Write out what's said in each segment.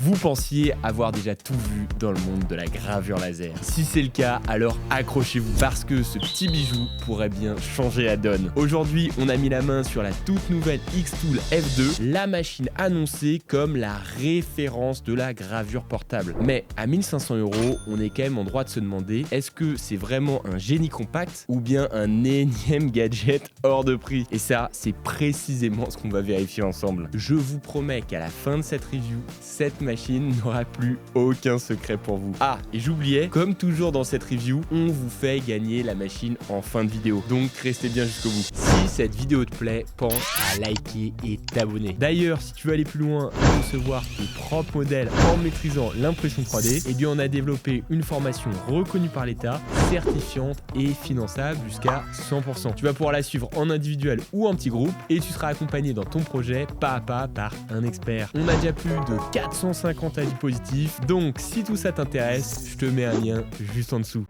Vous pensiez avoir déjà tout vu dans le monde de la gravure laser. Si c'est le cas, alors accrochez-vous parce que ce petit bijou pourrait bien changer la donne. Aujourd'hui, on a mis la main sur la toute nouvelle Xtool F2, la machine annoncée comme la référence de la gravure portable. Mais à 1500 €, on est quand même en droit de se demander, est-ce que c'est vraiment un génie compact ou bien un énième gadget hors de prix? Et ça, c'est précisément ce qu'on va vérifier ensemble. Je vous promets qu'à la fin de cette review, cette machine n'aura plus aucun secret pour vous. Ah, et j'oubliais, comme toujours dans cette review, on vous fait gagner la machine en fin de vidéo. Donc restez bien jusqu'au bout. Si cette vidéo te plaît, pense à liker et t'abonner. D'ailleurs, si tu veux aller plus loin et recevoir tes propres modèles en maîtrisant l'impression 3D, eh bien on a développé une formation reconnue par l'État, certifiante et finançable jusqu'à 100%. Tu vas pouvoir la suivre en individuel ou en petit groupe et tu seras accompagné dans ton projet pas à pas par un expert. On a déjà plus de 450 avis positifs, donc si tout ça t'intéresse, je te mets un lien juste en dessous.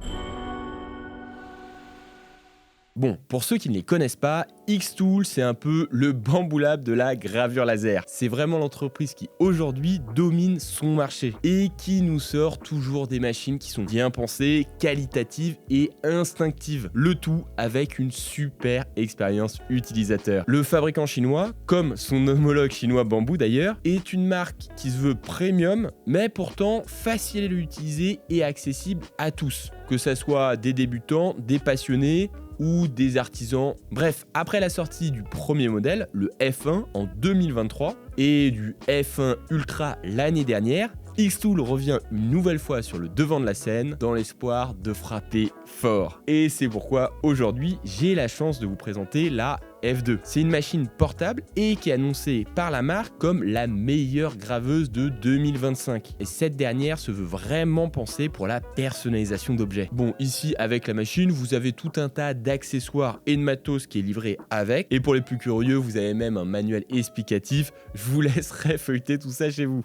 Bon, pour ceux qui ne les connaissent pas, Xtool, c'est un peu le Bambu Lab de la gravure laser. C'est vraiment l'entreprise qui aujourd'hui domine son marché et qui nous sort toujours des machines qui sont bien pensées, qualitatives et instinctives. Le tout avec une super expérience utilisateur. Le fabricant chinois, comme son homologue chinois Bambu d'ailleurs, est une marque qui se veut premium, mais pourtant facile à l'utiliser et accessible à tous. Que ça soit des débutants, des passionnés, ou des artisans. Bref, après la sortie du premier modèle, le F1 en 2023, et du F1 Ultra l'année dernière, Xtool revient une nouvelle fois sur le devant de la scène dans l'espoir de frapper fort. Et c'est pourquoi aujourd'hui, j'ai la chance de vous présenter la F2. C'est une machine portable et qui est annoncée par la marque comme la meilleure graveuse de 2025. Et cette dernière se veut vraiment pensée pour la personnalisation d'objets. Bon, ici avec la machine, vous avez tout un tas d'accessoires et de matos qui est livré avec. Et pour les plus curieux, vous avez même un manuel explicatif. Je vous laisserai feuilleter tout ça chez vous.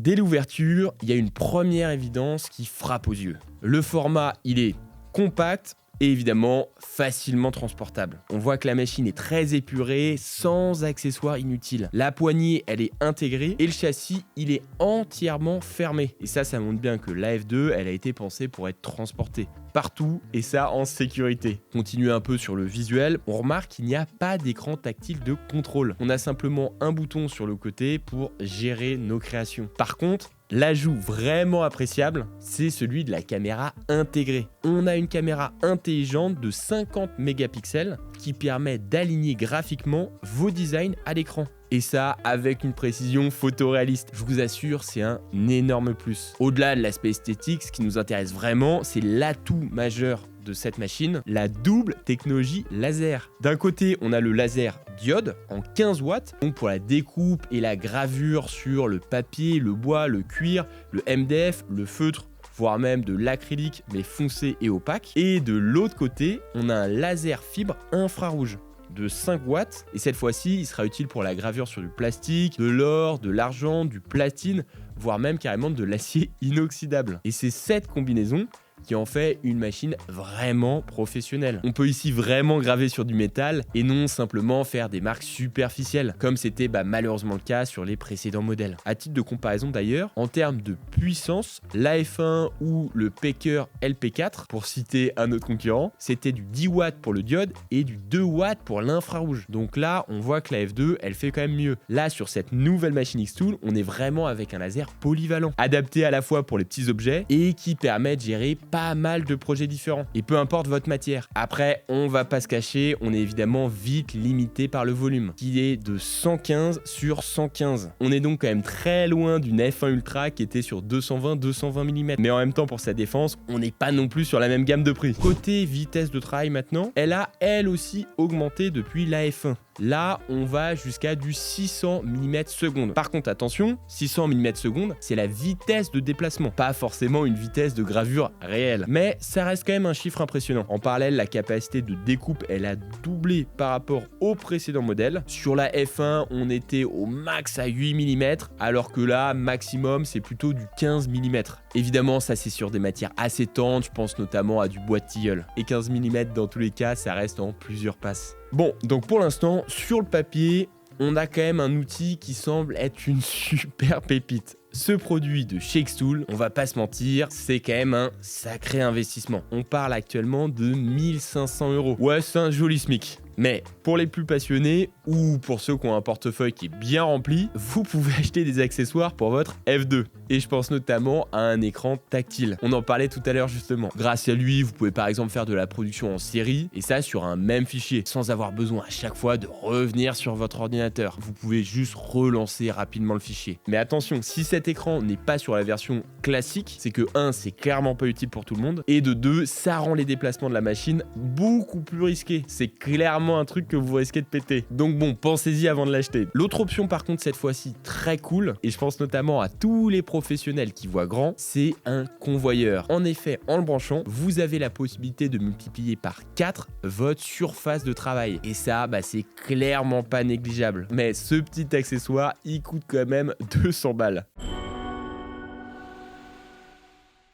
Dès l'ouverture, il y a une première évidence qui frappe aux yeux. Le format, il est compact et évidemment facilement transportable. On voit que la machine est très épurée, sans accessoires inutiles. La poignée, elle est intégrée et le châssis, il est entièrement fermé. Et ça montre bien que la F2, elle a été pensée pour être transportée partout et ça en sécurité. Continuez un peu sur le visuel, on remarque qu'il n'y a pas d'écran tactile de contrôle. On a simplement un bouton sur le côté pour gérer nos créations. Par contre, l'ajout vraiment appréciable, c'est celui de la caméra intégrée. On a une caméra intelligente de 50 mégapixels qui permet d'aligner graphiquement vos designs à l'écran. Et ça, avec une précision photoréaliste. Je vous assure, c'est un énorme plus. Au-delà de l'aspect esthétique, ce qui nous intéresse vraiment, c'est l'atout majeur de cette machine, la double technologie laser. D'un côté, on a le laser diode en 15 watts, donc pour la découpe et la gravure sur le papier, le bois, le cuir, le MDF, le feutre, voire même de l'acrylique, mais foncé et opaque. Et de l'autre côté, on a un laser fibre infrarouge de 5 watts et cette fois-ci il sera utile pour la gravure sur du plastique, de l'or, de l'argent, du platine, voire même carrément de l'acier inoxydable. Et c'est cette combinaison qui en fait une machine vraiment professionnelle. On peut ici vraiment graver sur du métal et non simplement faire des marques superficielles, comme c'était malheureusement le cas sur les précédents modèles. À titre de comparaison d'ailleurs, en termes de puissance, l'AF1 ou le Paker LP4, pour citer un autre concurrent, c'était du 10 watts pour le diode et du 2 watts pour l'infrarouge. Donc là, on voit que la F2, elle fait quand même mieux. Là, sur cette nouvelle machine Xtool, on est vraiment avec un laser polyvalent, adapté à la fois pour les petits objets et qui permet de gérer pas mal de projets différents et peu importe votre matière. Après, on va pas se cacher, on est évidemment vite limité par le volume qui est de 115 sur 115. On est donc quand même très loin d'une F1 Ultra qui était sur 220 mm. Mais en même temps, pour sa défense, on n'est pas non plus sur la même gamme de prix. Côté vitesse de travail maintenant, elle a elle aussi augmenté depuis la F1. Là, on va jusqu'à du 600 mm/s. Par contre, attention, 600 mm/s, c'est la vitesse de déplacement, pas forcément une vitesse de gravure réelle. Mais ça reste quand même un chiffre impressionnant. En parallèle, la capacité de découpe, elle a doublé par rapport au précédent modèle. Sur la F1, on était au max à 8 mm, alors que là, maximum, c'est plutôt du 15 mm. Évidemment, ça c'est sur des matières assez tendres, je pense notamment à du bois de tilleul. Et 15 mm dans tous les cas, ça reste en plusieurs passes. Bon, donc pour l'instant, sur le papier, on a quand même un outil qui semble être une super pépite. Ce produit de Shakes-Tool, on va pas se mentir, c'est quand même un sacré investissement. On parle actuellement de 1500 €. Ouais, c'est un joli SMIC. Mais pour les plus passionnés ou pour ceux qui ont un portefeuille qui est bien rempli, vous pouvez acheter des accessoires pour votre F2. Et je pense notamment à un écran tactile. On en parlait tout à l'heure justement. Grâce à lui, vous pouvez par exemple faire de la production en série et ça sur un même fichier sans avoir besoin à chaque fois de revenir sur votre ordinateur. Vous pouvez juste relancer rapidement le fichier. Mais attention, si cet écran n'est pas sur la version classique, c'est que 1, c'est clairement pas utile pour tout le monde et de 2, ça rend les déplacements de la machine beaucoup plus risqués. C'est clairement un truc que vous risquez de péter. Donc bon, pensez-y avant de l'acheter. L'autre option par contre cette fois-ci très cool, et je pense notamment à tous les professionnels qui voient grand, c'est un convoyeur. En effet, en le branchant, vous avez la possibilité de multiplier par 4 votre surface de travail. Et ça, c'est clairement pas négligeable. Mais ce petit accessoire, il coûte quand même 200 balles.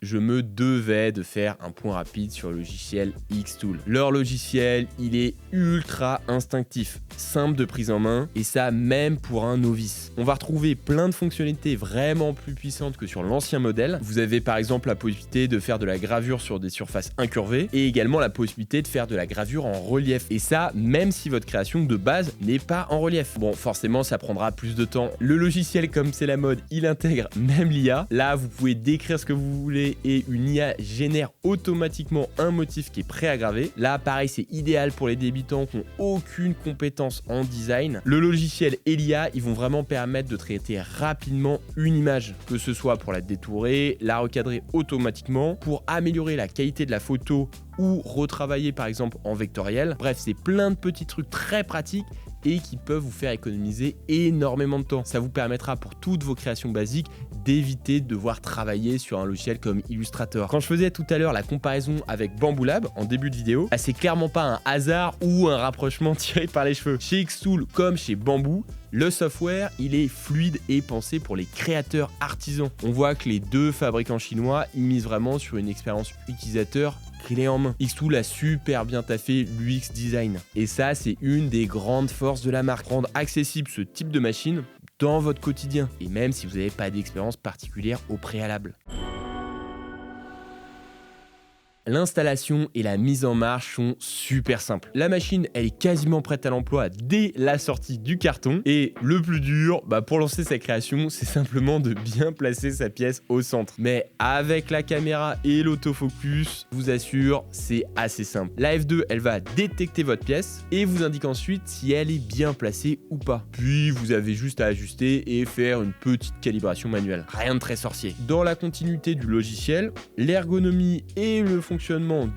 Je me devais de faire un point rapide sur le logiciel Xtool. Leur logiciel, il est ultra instinctif, simple de prise en main, et ça même pour un novice. On va retrouver plein de fonctionnalités vraiment plus puissantes que sur l'ancien modèle. Vous avez par exemple la possibilité de faire de la gravure sur des surfaces incurvées, et également la possibilité de faire de la gravure en relief. Et ça, même si votre création de base n'est pas en relief. Bon, forcément, ça prendra plus de temps. Le logiciel, comme c'est la mode, il intègre même l'IA. Là, vous pouvez décrire ce que vous voulez et une IA génère automatiquement un motif qui est prêt à graver. Là, pareil, c'est idéal pour les débutants qui n'ont aucune compétence en design. Le logiciel et l'IA, ils vont vraiment permettre de traiter rapidement une image, que ce soit pour la détourer, la recadrer automatiquement, pour améliorer la qualité de la photo ou retravailler par exemple en vectoriel. Bref, c'est plein de petits trucs très pratiques et qui peuvent vous faire économiser énormément de temps. Ça vous permettra pour toutes vos créations basiques d'éviter de devoir travailler sur un logiciel comme Illustrator. Quand je faisais tout à l'heure la comparaison avec Bamboo Lab en début de vidéo, c'est clairement pas un hasard ou un rapprochement tiré par les cheveux. Chez Xtool comme chez Bamboo, le software, il est fluide et pensé pour les créateurs artisans. On voit que les deux fabricants chinois, ils misent vraiment sur une expérience utilisateur clé en main. Xtool a super bien taffé l'UX design. Et ça, c'est une des grandes forces de la marque. Rendre accessible ce type de machine dans votre quotidien. Et même si vous n'avez pas d'expérience particulière au préalable. L'installation et la mise en marche sont super simples. La machine, elle est quasiment prête à l'emploi dès la sortie du carton. Et le plus dur, pour lancer sa création, c'est simplement de bien placer sa pièce au centre. Mais avec la caméra et l'autofocus, je vous assure, c'est assez simple. La F2, elle va détecter votre pièce et vous indique ensuite si elle est bien placée ou pas. Puis, vous avez juste à ajuster et faire une petite calibration manuelle. Rien de très sorcier. Dans la continuité du logiciel, l'ergonomie et le fonctionnement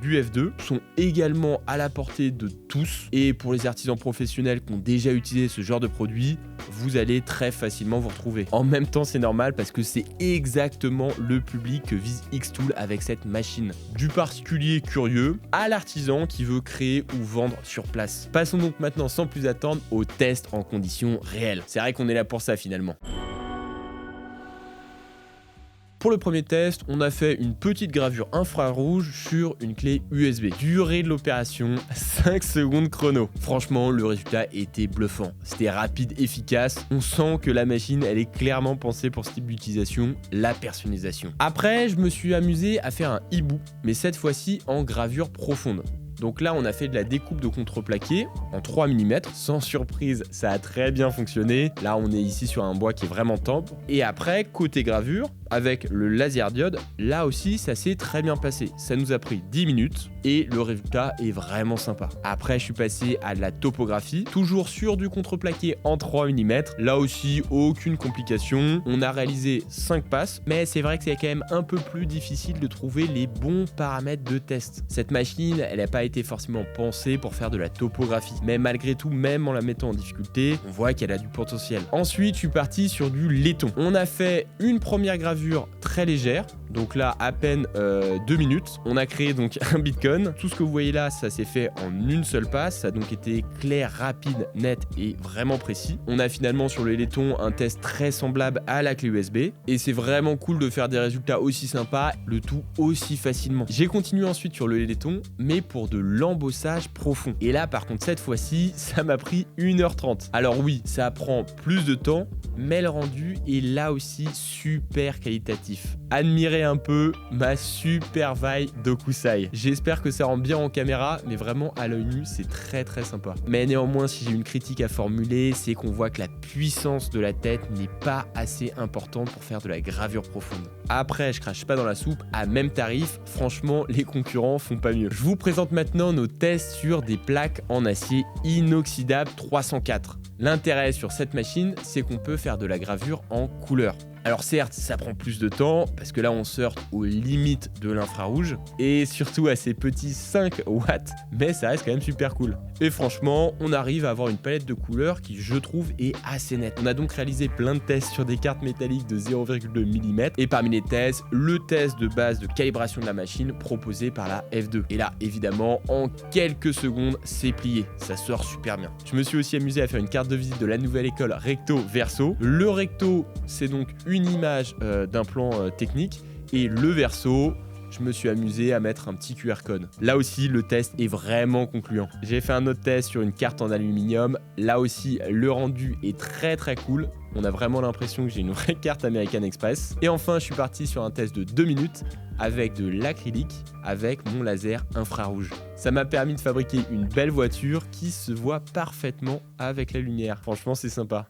du F2 sont également à la portée de tous, et pour les artisans professionnels qui ont déjà utilisé ce genre de produit, vous allez très facilement vous retrouver. En même temps, c'est normal parce que c'est exactement le public que vise Xtool avec cette machine. Du particulier curieux à l'artisan qui veut créer ou vendre sur place. Passons donc maintenant sans plus attendre au test en conditions réelles. C'est vrai qu'on est là pour ça finalement. Pour le premier test, on a fait une petite gravure infrarouge sur une clé USB. Durée de l'opération, 5 secondes chrono. Franchement, le résultat était bluffant. C'était rapide, efficace. On sent que la machine, elle est clairement pensée pour ce type d'utilisation, la personnalisation. Après, je me suis amusé à faire un hibou, mais cette fois-ci en gravure profonde. Donc là, on a fait de la découpe de contreplaqué en 3 mm. Sans surprise, ça a très bien fonctionné. Là, on est ici sur un bois qui est vraiment tendre. Et après, côté gravure, avec le laser diode, là aussi, ça s'est très bien passé. Ça nous a pris 10 minutes et le résultat est vraiment sympa. Après, je suis passé à de la topographie, toujours sur du contreplaqué en 3 mm. Là aussi, aucune complication. On a réalisé 5 passes, mais c'est vrai que c'est quand même un peu plus difficile de trouver les bons paramètres de test. Cette machine, elle n'a pas été forcément pensée pour faire de la topographie. Mais malgré tout, même en la mettant en difficulté, on voit qu'elle a du potentiel. Ensuite, je suis parti sur du laiton. On a fait une première gravure très légère, donc là à peine 2 minutes. On a créé donc un beatcon. Tout ce que vous voyez là, ça s'est fait en une seule passe. Ça a donc été clair, rapide, net et vraiment précis. On a finalement sur le laiton un test très semblable à la clé USB et c'est vraiment cool de faire des résultats aussi sympas, le tout aussi facilement. J'ai continué ensuite sur le laiton, mais pour de l'embossage profond. Et là par contre cette fois-ci, ça m'a pris 1h30. Alors oui, ça prend plus de temps, mais le rendu est là aussi super qualitatif. Admirez un peu ma super vaille d'Okusai. J'espère que ça rend bien en caméra, mais vraiment à l'œil nu, c'est très sympa. Mais néanmoins, si j'ai une critique à formuler, c'est qu'on voit que la puissance de la tête n'est pas assez importante pour faire de la gravure profonde. Après, je crache pas dans la soupe, à même tarif, franchement, les concurrents font pas mieux. Je vous présente maintenant nos tests sur des plaques en acier inoxydable 304. L'intérêt sur cette machine, c'est qu'on peut faire de la gravure en couleur. Alors certes, ça prend plus de temps, parce que là on se heurte aux limites de l'infrarouge, et surtout à ces petits 5 watts, mais ça reste quand même super cool. Et franchement, on arrive à avoir une palette de couleurs qui, je trouve, est assez nette. On a donc réalisé plein de tests sur des cartes métalliques de 0,2 mm, et parmi les tests, le test de base de calibration de la machine proposé par la F2. Et là, évidemment, en quelques secondes, c'est plié. Ça sort super bien. Je me suis aussi amusé à faire une carte de visite de la nouvelle école recto verso. Le recto, c'est donc une image d'un plan technique, et le verso, je me suis amusé à mettre un petit QR code. Là aussi, le test est vraiment concluant. J'ai fait un autre test sur une carte en aluminium. Là aussi, le rendu est très cool. On a vraiment l'impression que j'ai une vraie carte American Express. Et enfin, je suis parti sur un test de 2 minutes avec de l'acrylique avec mon laser infrarouge. Ça m'a permis de fabriquer une belle voiture qui se voit parfaitement avec la lumière. Franchement, c'est sympa.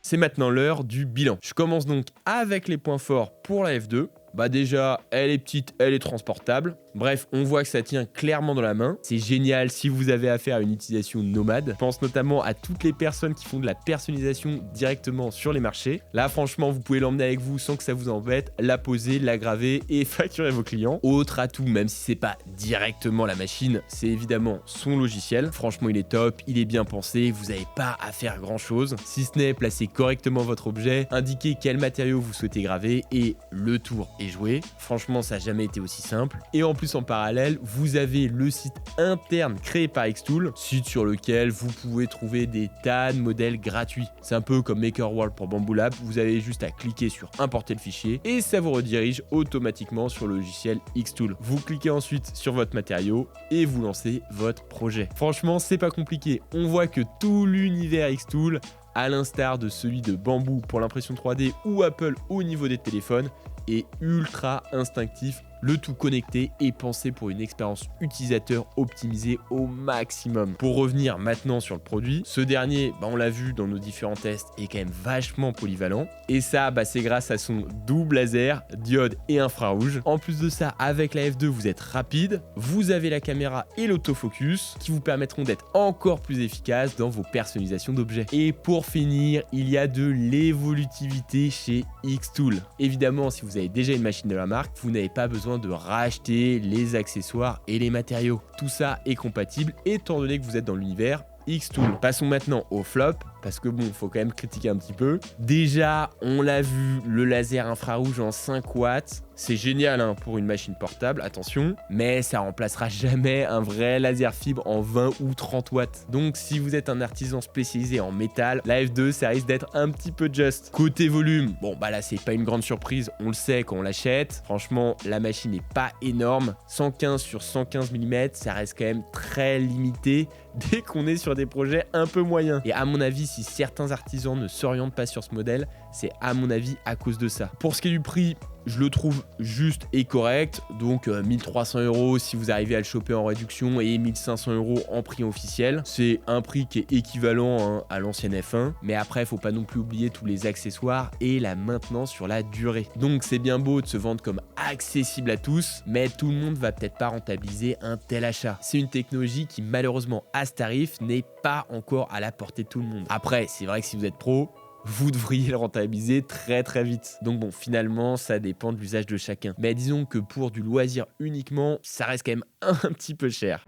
C'est maintenant l'heure du bilan. Je commence donc avec les points forts pour la F2. Bah déjà, elle est petite, elle est transportable. Bref, on voit que ça tient clairement dans la main. C'est génial si vous avez affaire à une utilisation nomade. Je pense notamment à toutes les personnes qui font de la personnalisation directement sur les marchés. Là, franchement, vous pouvez l'emmener avec vous sans que ça vous embête, la poser, la graver et facturer vos clients. Autre atout, même si c'est pas directement la machine, c'est évidemment son logiciel. Franchement, il est top, il est bien pensé, vous n'avez pas à faire grand chose. Si ce n'est placer correctement votre objet, indiquer quel matériau vous souhaitez graver et le tour est joué. Franchement, ça n'a jamais été aussi simple. Et en plus, en parallèle, vous avez le site interne créé par Xtool, site sur lequel vous pouvez trouver des tas de modèles gratuits. C'est un peu comme MakerWorld pour Bambu Lab, vous avez juste à cliquer sur importer le fichier et ça vous redirige automatiquement sur le logiciel Xtool. Vous cliquez ensuite sur votre matériau et vous lancez votre projet. Franchement, c'est pas compliqué. On voit que tout l'univers Xtool, à l'instar de celui de Bamboo pour l'impression 3D ou Apple au niveau des téléphones, est ultra instinctif, le tout connecté et pensé pour une expérience utilisateur optimisée au maximum. Pour revenir maintenant sur le produit, ce dernier, on l'a vu dans nos différents tests, est quand même vachement polyvalent. Et ça, c'est grâce à son double laser, diode et infrarouge. En plus de ça, avec la F2, vous êtes rapide, vous avez la caméra et l'autofocus qui vous permettront d'être encore plus efficace dans vos personnalisations d'objets. Et pour finir, il y a de l'évolutivité chez Xtool. Évidemment, si vous avez déjà une machine de la marque, vous n'avez pas besoin de racheter les accessoires et les matériaux. Tout ça est compatible étant donné que vous êtes dans l'univers Xtool. Passons maintenant au flop, parce que faut quand même critiquer un petit peu. Déjà, on l'a vu, le laser infrarouge en 5 watts, c'est génial pour une machine portable, attention, mais ça remplacera jamais un vrai laser fibre en 20 ou 30 watts. Donc si vous êtes un artisan spécialisé en métal, la F2, ça risque d'être un petit peu juste. Côté volume, là c'est pas une grande surprise, on le sait quand on l'achète. Franchement, la machine n'est pas énorme, 115 sur 115 mm, ça reste quand même très limité dès qu'on est sur des projets un peu moyens. Et à mon avis, si certains artisans ne s'orientent pas sur ce modèle, c'est à mon avis à cause de ça. Pour ce qui est du prix, je le trouve juste et correct, donc 1300 € si vous arrivez à le choper en réduction et 1500 € en prix officiel. C'est un prix qui est équivalent à l'ancienne F1, mais après, faut pas non plus oublier tous les accessoires et la maintenance sur la durée. Donc c'est bien beau de se vendre comme accessible à tous, mais tout le monde va peut-être pas rentabiliser un tel achat. C'est une technologie qui malheureusement à ce tarif n'est pas encore à la portée de tout le monde. Après, c'est vrai que si vous êtes pro, vous devriez le rentabiliser très vite. Donc finalement, ça dépend de l'usage de chacun. Mais disons que pour du loisir uniquement, ça reste quand même un petit peu cher.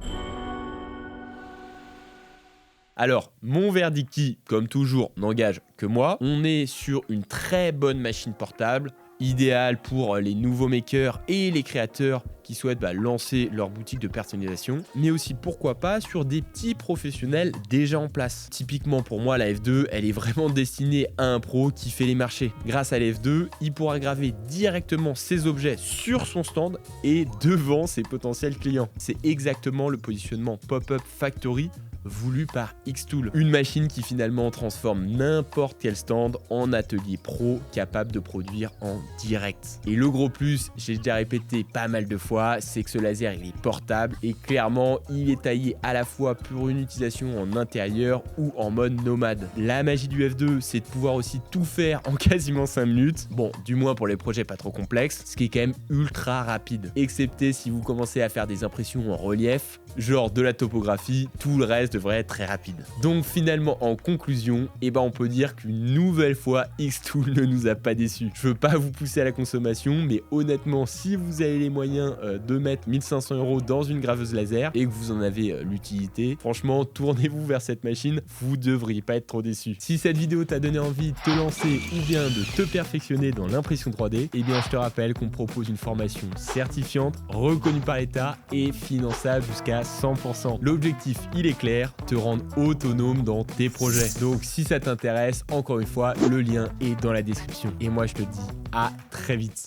Alors, mon verdict qui, comme toujours, n'engage que moi, on est sur une très bonne machine portable, idéal pour les nouveaux makers et les créateurs qui souhaitent lancer leur boutique de personnalisation, mais aussi pourquoi pas sur des petits professionnels déjà en place. Typiquement pour moi, la F2, elle est vraiment destinée à un pro qui fait les marchés. Grâce à la F2, il pourra graver directement ses objets sur son stand et devant ses potentiels clients. C'est exactement le positionnement Pop-Up Factory voulu par Xtool. Une machine qui finalement transforme n'importe quel stand en atelier pro capable de produire en direct. Et le gros plus, j'ai déjà répété pas mal de fois, c'est que ce laser il est portable et clairement il est taillé à la fois pour une utilisation en intérieur ou en mode nomade. La magie du F2, c'est de pouvoir aussi tout faire en quasiment 5 minutes. Bon, du moins pour les projets pas trop complexes, ce qui est quand même ultra rapide. Excepté si vous commencez à faire des impressions en relief, genre de la topographie, tout le reste devrait être très rapide. Donc finalement en conclusion, on peut dire qu'une nouvelle fois Xtool ne nous a pas déçus. Je veux pas vous pousser à la consommation, mais honnêtement si vous avez les moyens de mettre 1500 € dans une graveuse laser et que vous en avez l'utilité, franchement tournez-vous vers cette machine, vous devriez pas être trop déçus. Si cette vidéo t'a donné envie de te lancer ou bien de te perfectionner dans l'impression 3D, je te rappelle qu'on propose une formation certifiante, reconnue par l'État et finançable jusqu'à 100%. L'objectif, il est clair, te rendre autonome dans tes projets. Donc si ça t'intéresse, encore une fois, le lien est dans la description. Et moi, je te dis à très vite.